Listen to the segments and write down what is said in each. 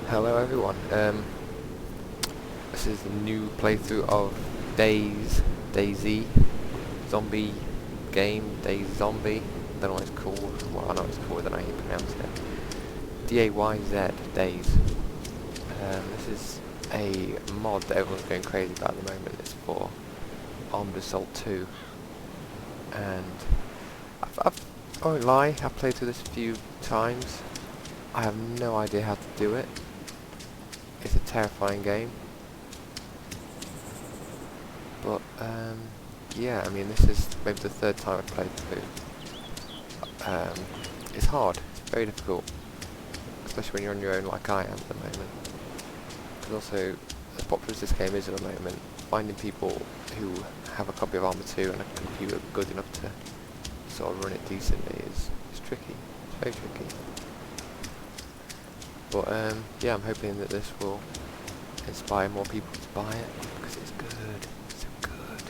Hello everyone, this is the new playthrough of DayZ zombie game, DayZ zombie. Don't know what it's called. Well, I know it's called, I don't know how you pronounce it. DayZ, DayZ. This is a mod that everyone's going crazy about at the moment. It's for Armed Assault 2, and I won't lie, I've played through this a few times. I have no idea how to do it. It's a terrifying game. But, yeah, I mean, this is maybe the third time I've played through. It's hard. It's very difficult. Especially when you're on your own like I am at the moment. Because also, as popular as this game is at the moment, finding people who have a copy of Armour 2 and a computer good enough to sort of run it decently is tricky. It's very tricky. But yeah, I'm hoping that this will inspire more people to buy it, because it's good. It's so good.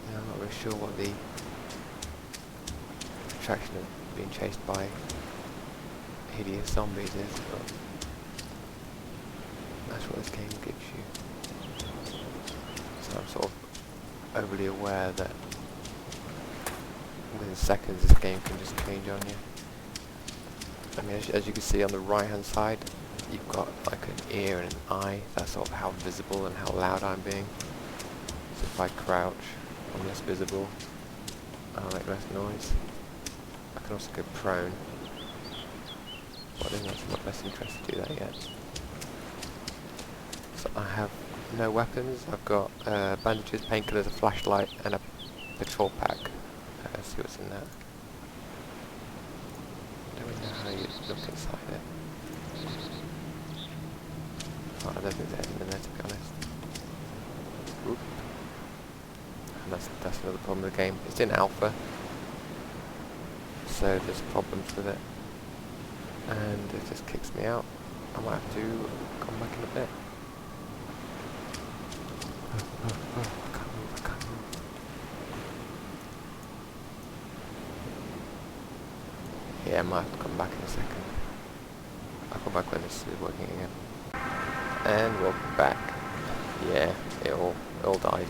You know, I'm not really sure what the attraction of being chased by hideous zombies is, but that's what this game gives you. So I'm sort of overly aware that within seconds this game can just change on you. I mean, as you can see on the right hand side, you've got like an ear and an eye. That's sort of how visible and how loud I'm being. So if I crouch, I'm less visible, I'll make less noise. I can also go prone, but I think that's in my best interest to do that yet. So I have no weapons. I've got bandages, painkillers, a flashlight, and a patrol pack. Let's see what's in there. I don't really know how you look inside it. Oh, I don't think there's anything in there, to be honest. Oop. And that's another problem with the game. It's in alpha, so there's problems with it. And it just kicks me out. I might have to come back in a bit. I can't move, I can't move. Yeah, I might have to come back in a second. I'll come back when this is working again. And we're back. Yeah, it all died.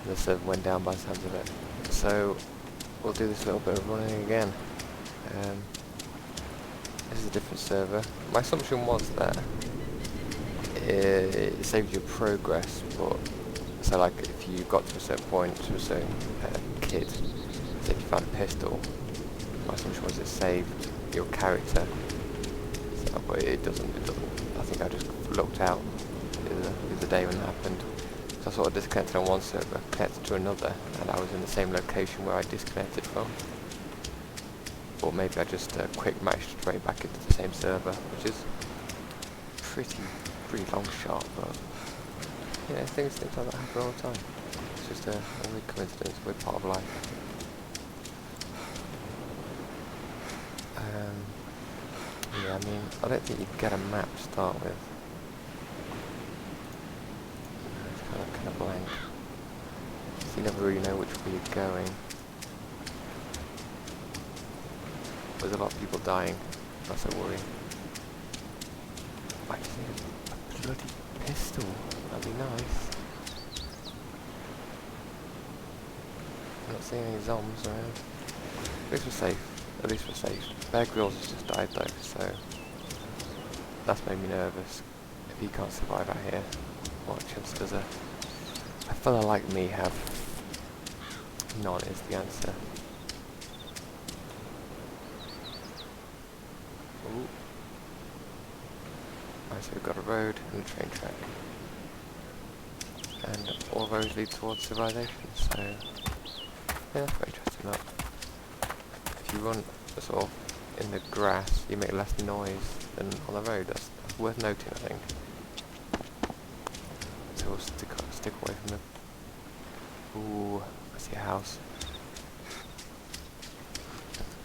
The server went down by the sounds of it. So we'll do this little bit of running again. This is a different server. My assumption was that it saves your progress, but so like if you got to a certain point, to a certain kid, so if you found a pistol, my assumption was it saved your character. So, but it doesn't. I think I just looked out the other day when it happened. So I sort of disconnected on one server, connected to another, and I was in the same location where I disconnected from. Or maybe I just quick matched straight back into the same server, which is pretty long shot, but yeah, things like that happen all the time. It's just a weird coincidence, a weird part of life. Yeah, I mean, I don't think you get a map to start with. It's kind of blank. So you never really know which way you're going. There's a lot of people dying. That's a worry. I just need a bloody pistol. That'd be nice. I'm not seeing any zombies around. At least we're safe. At least we're safe. Bear Grylls has just died though, so that's made me nervous. If he can't survive out here, what chance does a fella like me have? None is the answer. Ooh. Right, so we've got a road and a train track. And all roads lead towards civilization, so yeah, that's very interesting that. If you run sort of in the grass, you make less noise than on the road. That's worth noting, I think. So we'll stick away from them. Ooh, I see a house.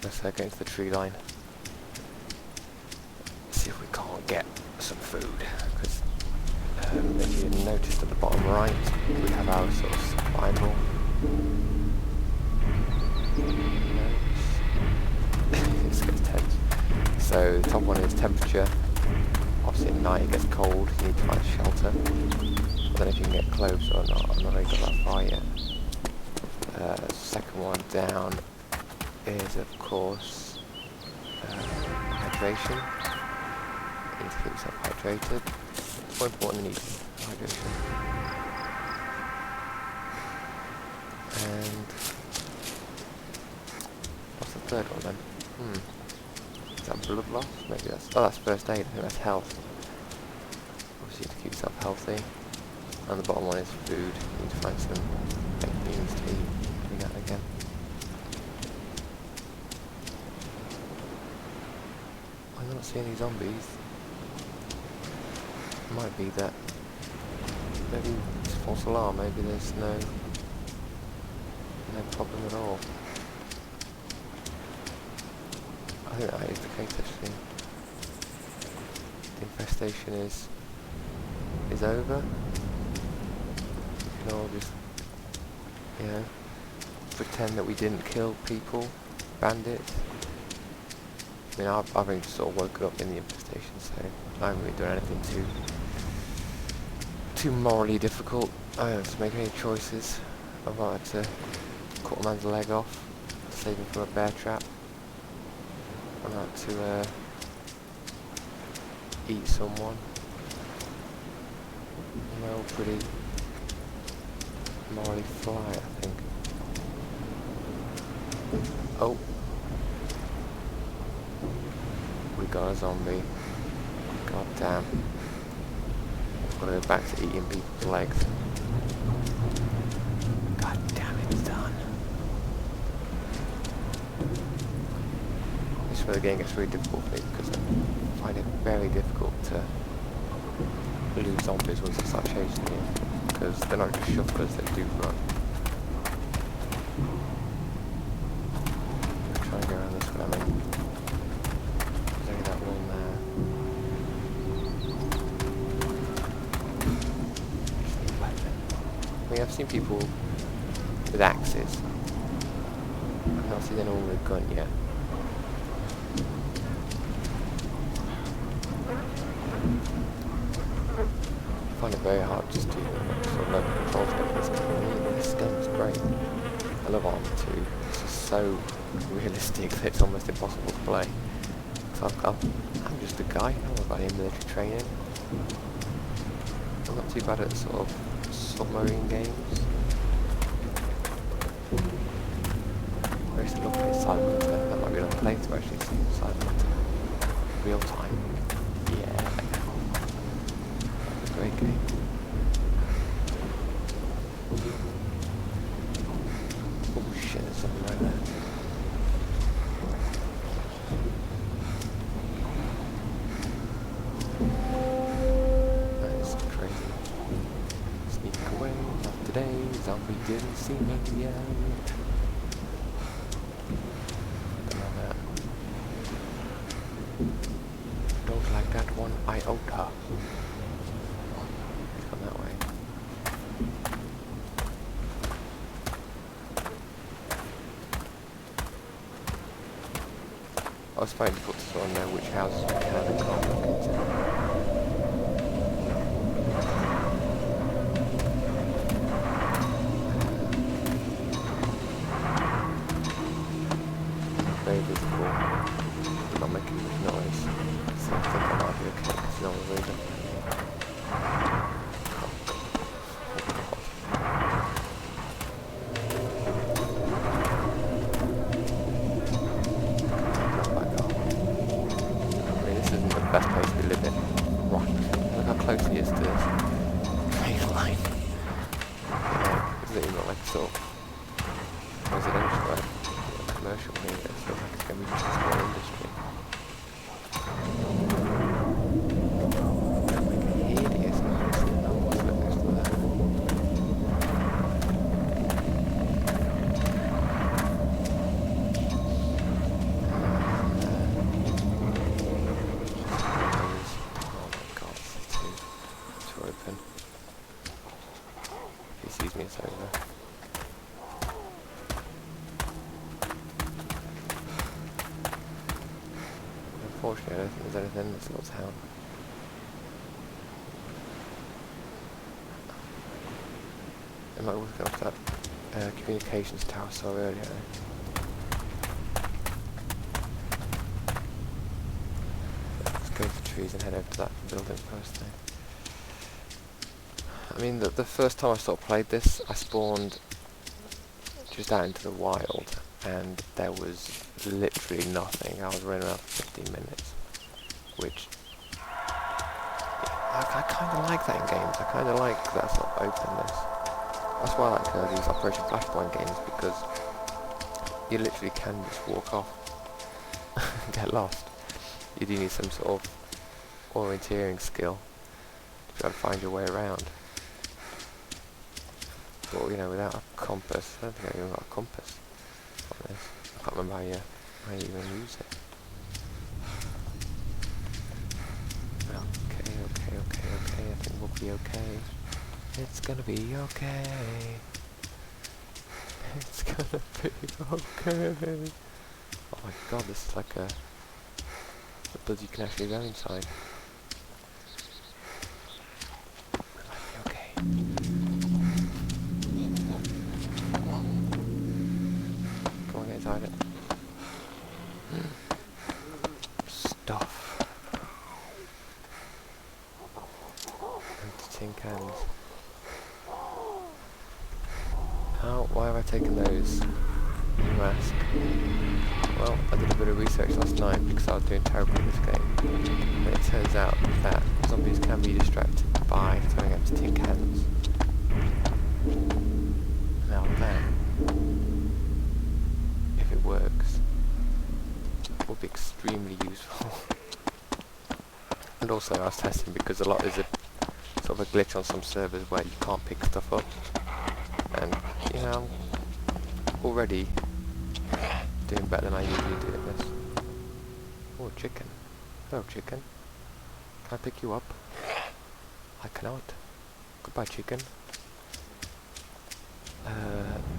Let's get into the tree line. See if we can't get some food, because if you noticed at the bottom right, we have our sort of survival notes. So the top one is temperature. Obviously at night it gets cold, you need to find shelter. I don't know if you can get clothes or not, I've not really got that far yet. Second one down is of course hydration. You need to keep yourself hydrated. It's more important than eating, hydration. And what's the third one then? Is that blood loss? Maybe that's... Oh, that's first aid. I think that's health. Obviously, to keep yourself healthy. And the bottom one is food. You need to find some baked beans to eat every now and again. I don't see any zombies. It might be that... Maybe it's false alarm. Maybe there's no problem at all. I think that is the case actually. The infestation is over. We can all just, you know, pretend that we didn't kill people, bandits. I mean, I've only just sort of woken up in the infestation, so I haven't really done anything too morally difficult. I don't have to make any choices. I've wanted to cut a man's leg off, save him from a bear trap. I'm out to eat someone. They're all pretty morally fly, I think. Oh, we got a zombie. God damn. Gotta go back to eating people's legs. God damn it, it's done. This is where the game gets really difficult for me because I find it very difficult to lose zombies once they start chasing you, because they're not just shufflers, they do run. I'm trying to go around this one, I mean. There's only that one there. I mean, I've seen people with axes. I've not seen anyone with a gun yet. I find it very hard just to sort of learn the control stuff in this game. This game is great. I love Arma 2. It's just so realistic that it's almost impossible to play. So I'm just a guy, I'm not got any military training. I'm not too bad at sort of submarine games. I used to love playing Silent Hunter. That might be another playthrough actually, Silent Hunter. Real time. Yeah. Great game. Oh shit, there's something right there. That is crazy. Sneak away, not today, zombie didn't see me yet. Don't know that. Don't like that one iota. That way. I was trying to put sort of know which houses we can and can't look into. Very difficult. I'm not making much noise, so I think I might be okay because no one's reading. Best place to live in. Right. Look how close he is to this train line. Isn't it not like sort of residential or commercial here? It feels like it's going to be just a small industry. Like hideous noise in that one next to that. Sees me, it's over. Unfortunately, I don't think there's anything in this little town. I might work off that communications tower I saw earlier. Let's go to the trees and head over to that building first thing. I mean, the first time I sort of played this, I spawned just out into the wild, and there was literally nothing. I was running around for 15 minutes, which I kind of like that in games. I kind of like that sort of openness. That's why I like these Operation Flashpoint games, because you literally can just walk off and get lost. You do need some sort of orienteering skill to try to find your way around. But, you know, without a compass, I don't think I even got a compass on this. I can't remember how you even use it. Okay, I think we'll be okay. It's gonna be okay. It's gonna be okay. Oh my god, this is like a blood you can actually go inside. It might be okay. Come on, get inside it. Stuff. Empty tin cans. Why have I taken those? You ask. Well, I did a bit of research last night because I was doing terribly in this game. And it turns out that zombies can be distracted by throwing empty tin cans. Now that, if it works, will be extremely useful. And also I was testing because there's a sort of a glitch on some servers where you can't pick stuff up. And, you know, I'm already doing better than I usually do at this. Oh, chicken. Hello, chicken. Can I pick you up? I cannot. Goodbye, chicken.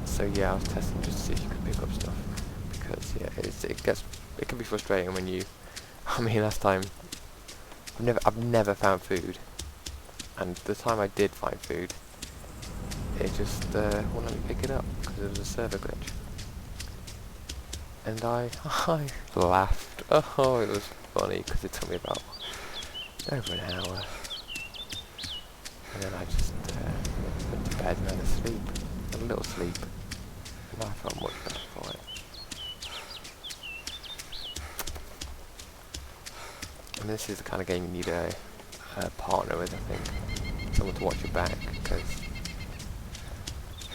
So yeah, I was testing just to see if you could pick up stuff. Because, yeah, it can be frustrating when you... I mean, last time, I've never found food. And the time I did find food, it just wouldn't let me pick it up because it was a server glitch. And I laughed. Oh, it was funny because it took me about over an hour. And then I just went to bed and had a sleep. Had a little sleep. And I felt much better for it. And this is the kind of game you need a partner with, I think. Someone to watch your back, because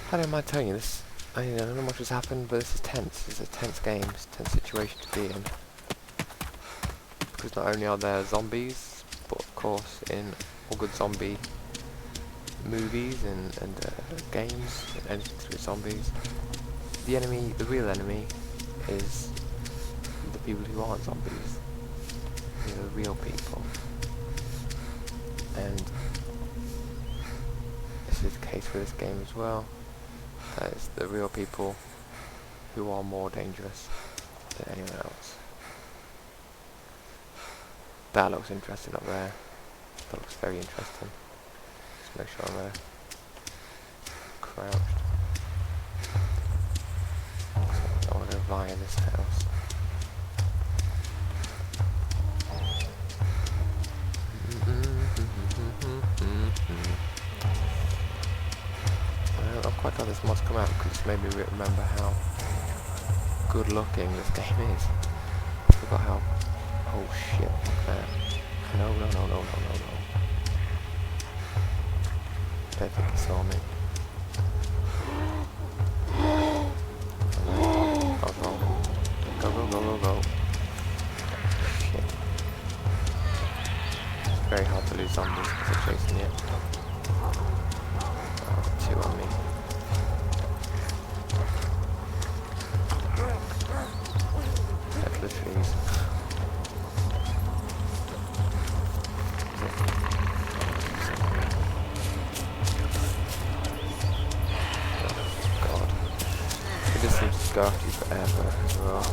I don't mind telling you this. I don't know much has happened, but this is tense. It's a tense game. It's a tense situation to be in. Because not only are there zombies, but of course in all good zombie movies and games and anything to do with zombies, the real enemy is the people who aren't zombies. They're the real people. And this is the case for this game as well. That is the real people who are more dangerous than anyone else. That looks interesting up there. That looks very interesting. Just make sure I'm crouched. So I want to go via this house. I'm quite glad this mod's come out because it's made me remember how good looking this game is. I forgot how... Oh shit, look at that. No. I don't think he saw me. I was wrong. Go. Shit. It's very hard to lose zombies because they're chasing you. Oh, I've got two on me. Head for the trees. God. It just seems to go after you forever as well.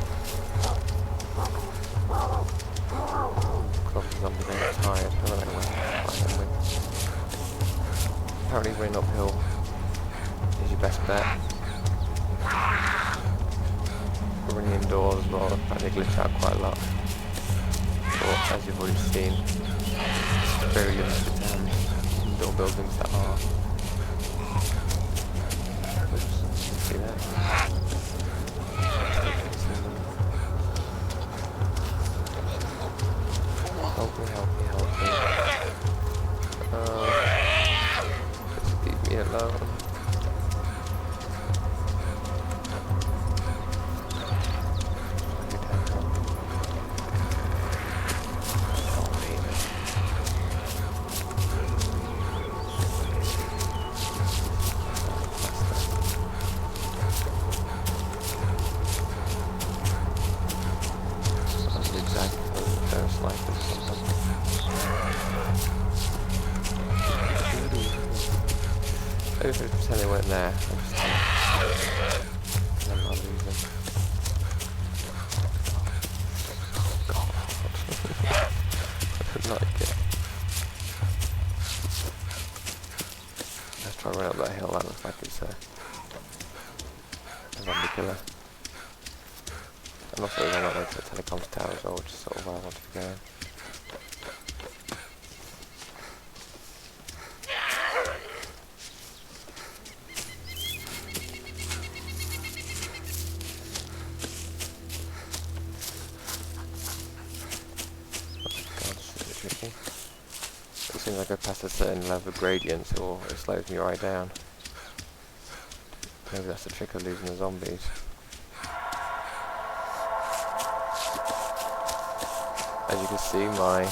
zombies and get tired. I don't know where to find them with. Apparently running uphill is your best bet. But running indoors as well, apparently glitch out quite a lot. But as you've already seen, it's very limited indoor buildings that are. Oops, see that? Help me, help me, help me. Just leave me alone. Maybe if I pretend they weren't there, I'll just and then I'll lose them. Oh god. I don't like it. Let's try and run up that hill, that looks like it's a zombie killer. And also we're on that way to the telecoms tower as well, which is sort of where I want to be going. As soon as I go past a certain level of gradients, it slows me right down. Maybe that's the trick of losing the zombies. As you can see, my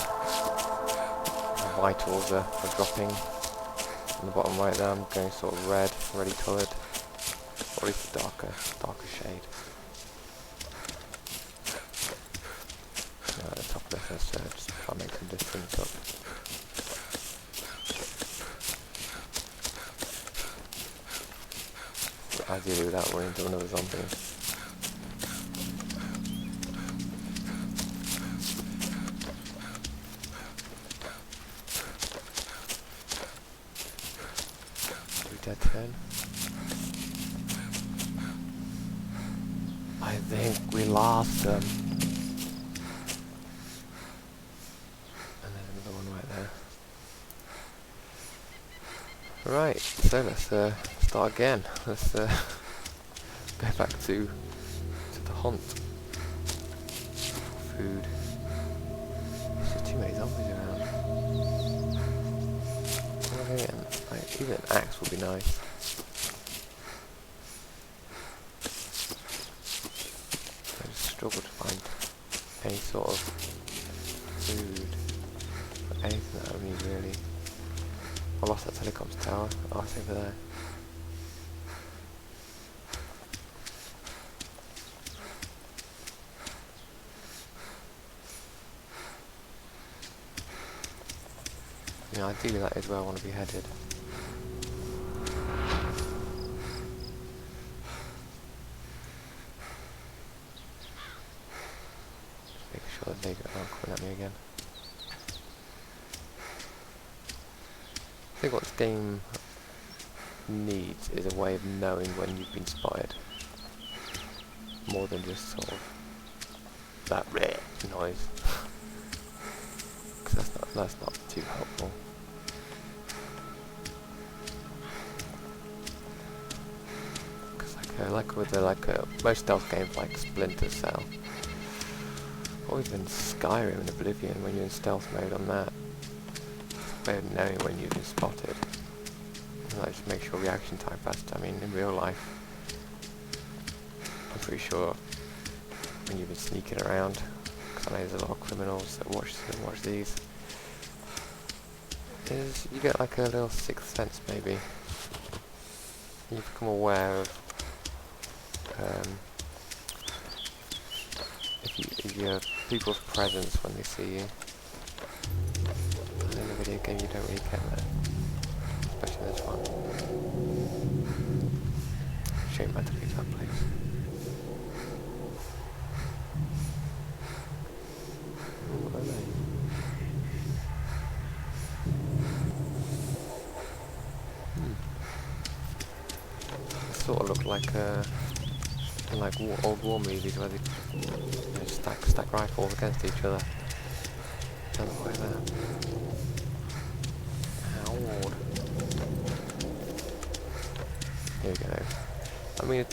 vitals are dropping. On the bottom right there, I'm going sort of red, reddy coloured, or at least a darker shade. At the top of this, let's just try and make some distance up. Ideally without running into another zombie. Dead turn. I think we lost them. And there's another one right there. Right, so let's start again. Let's go back to the hunt. Food. There's just too many zombies around. What am I getting? Like, even an axe would be nice. I just struggle to find any sort of food or anything that I need really. I lost that telecoms tower. Oh, it's over there. Yeah, ideally that is where I want to be headed. Just making sure that they aren't coming at me again. I think what this game needs is a way of knowing when you've been spotted. More than just sort of that rare noise. Because that's not too helpful. Because like with most stealth games like Splinter Cell, or even Skyrim and Oblivion, when you're in stealth mode on that, way of knowing when you've been spotted. And that just makes your reaction time faster. I mean, in real life, I'm pretty sure when you've been sneaking around, because I know there's a lot of criminals that watch these, is you get like a little sixth sense maybe. You become aware of if your people's presence when they see you. In a video game you don't really get that, especially this one. Shame I had to leave that place. What are they? like old war movies where they stack rifles against each other. Doesn't work there. Howard. Here we go. I mean,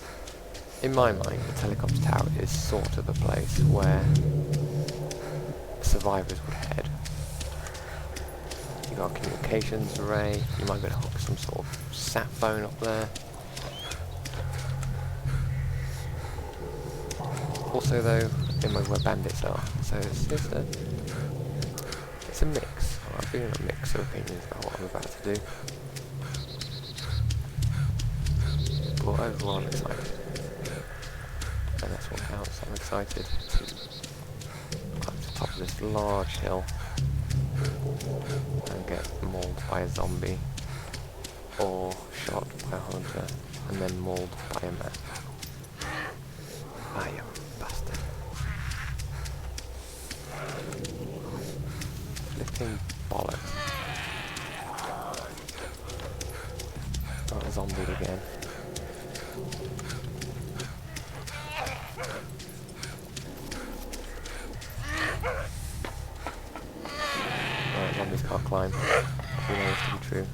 in my mind, the telecoms tower is sort of a place where survivors would head. You got a communications array. You might be able to hook some sort of sat phone up there. Also, though, in my where bandits are, so it's a mix. I'm feeling a mix of opinions about what I'm about to do. But overall, I'm excited, and that's what counts. I'm excited to climb to the top of this large hill and get mauled by a zombie, or shot by a hunter, and then mauled by a man. Ah, you bastard. Flipping bollocks. Got a zombie again. Alright, zombies can't climb. We know this to be true.